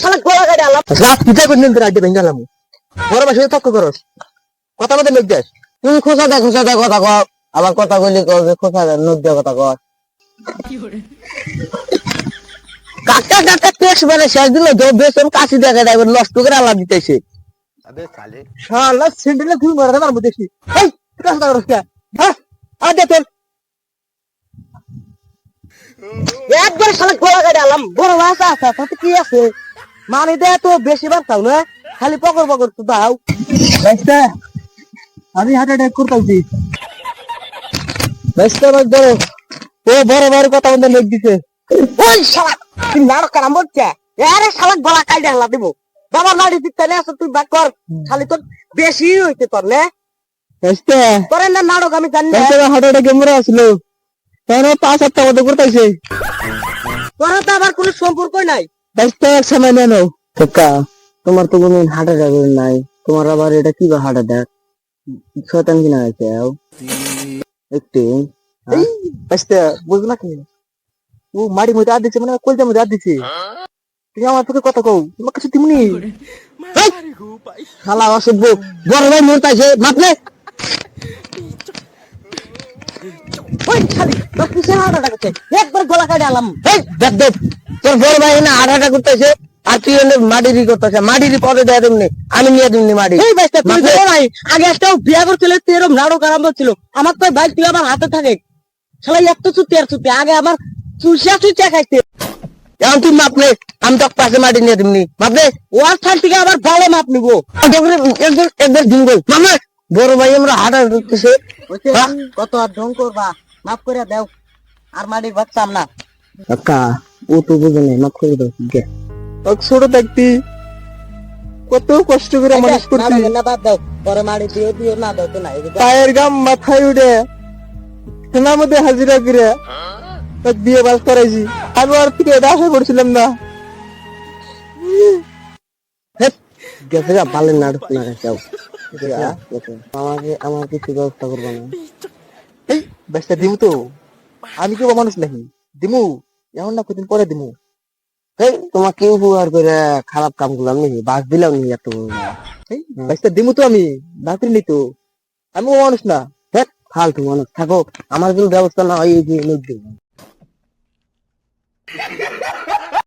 শালা গোলা গাড়ি আলাম রাত পিঠা করে নিন রাত ভেঙে গেলাম বড় ভাই তক্ক করস কথা মতো লোক যাস তুমি খোঁচা দে কথা কর আবার কথা কইলি খোঁচা দে নোট দিয়ে কথা কর কাকা কাকা টেক্স মানে শেষ দিল বেতন কাশি দেখা দেয় নষ্ট করে আলাদা দিতেছে अबे साले শালা সেন্ডেলে ঘুম মারা দেবার মধ্যে দেখি এই কথা করস কে হ্যাঁ আর দে তোর একবার শালা গোলা গাড়ি আলাম বড় ভাষা আছে তাতে কি আছে মানে দে তো বেশি বার চাও না খালি পকর পকর তো দাও বেস্তা আমি হার্ট অ্যাটাক করতেছি বেস্তা বাদ দাও ও বড় বড় কথা বন্ধ লোক দিছে ওই শালা তুই নাড়ক কারাম বলছে আরে শালা গলা কাইডা হলা দেব বাবা নাড়ি দিতে না তুই বাক কর খালি তোর বেশি হইতে তোর না বেস্তা তোর না নাড়ক আমি জানি না বেস্তা হার্ট অ্যাটাক কেমনে আসলো তার 5-7টা মতো করতেছে তোর তো আবার কোনো সম্পর্কই নাই বেস্তা এক সময় নেন কাকা তোমার তো কোনো হার্ট অ্যাটাক নাই তোমার আবার এটা কি বা হার্ট অ্যাটাক শয়তান কিনা আছে একটু এই বেস্তা বুঝ না কি ও মাড়ি মধ্যে আদ দিছে মানে কলজার মধ্যে আদ দিছে তুমি আমার তোকে কথা কও তোমার কাছে তেমনি শালা অসভ্য বড় ভাই মরতাছে মাপলে ওই খালি তোর কিসে হার্ট অ্যাটাক হচ্ছে একবার গলা কাটে আলাম এই দেখ দেখ তোর বড় ভাই না হার্ট অ্যাটাক করতেছে আর তুই এনে মাটিরি করতেছে মাটিরি পরে দেয় তুমি আমি নিয়ে দিমনি মাটি এই ভাই তুই বড় ভাই আগে একটা বিয়া করছিল তুই এরকম নাটক আরম্ভ ছিল আমার তো বাইক তুই আমার হাতে থাকে শালা এত চুতি আর চুতি আগে আমার চুষা খাইতে এখন তুই মাপলে আমি তো পাশে মাটি নিয়ে দিমনি মাপলে ওয়ার সাইড থেকে আবার বড় মাপ নিবো একবার দিন গো মামা বড় ভাই আমরা হাঁটা করতেছে কত আর ঢং করবা মাফ করে দাও আর মাটির বাচ্চাম না কাকা ও তো বুঝে নাই মাফ করে দাও ছোট থাকতি কত কষ্ট করে মানুষ করছি না বাদ দাও পরে মাটি দিও না দাও তো না পায়ের গাম মাথায় উঠে সেনার মধ্যে হাজিরা করে বিয়ে বাস করাইছি আমি আর থেকে এটা আশা করছিলাম না গেছে গা পালেন নাটক না যাও আমার কিছু ব্যবস্থা করবো না এই ব্যবস্থা দিমু তো আমি কেউ মানুষ নাকি দিমু এমন না কদিন পরে দিমু এই তোমার কেউ উপকার করে খারাপ কাম করলাম নাকি বাস দিলাম নি এত ব্যবস্থা দিমু তো আমি বাতিল নি তো আমি মানুষ না হ্যাঁ ফালতু মানুষ থাকো আমার কোনো ব্যবস্থা না হয় এই যে লোক দিব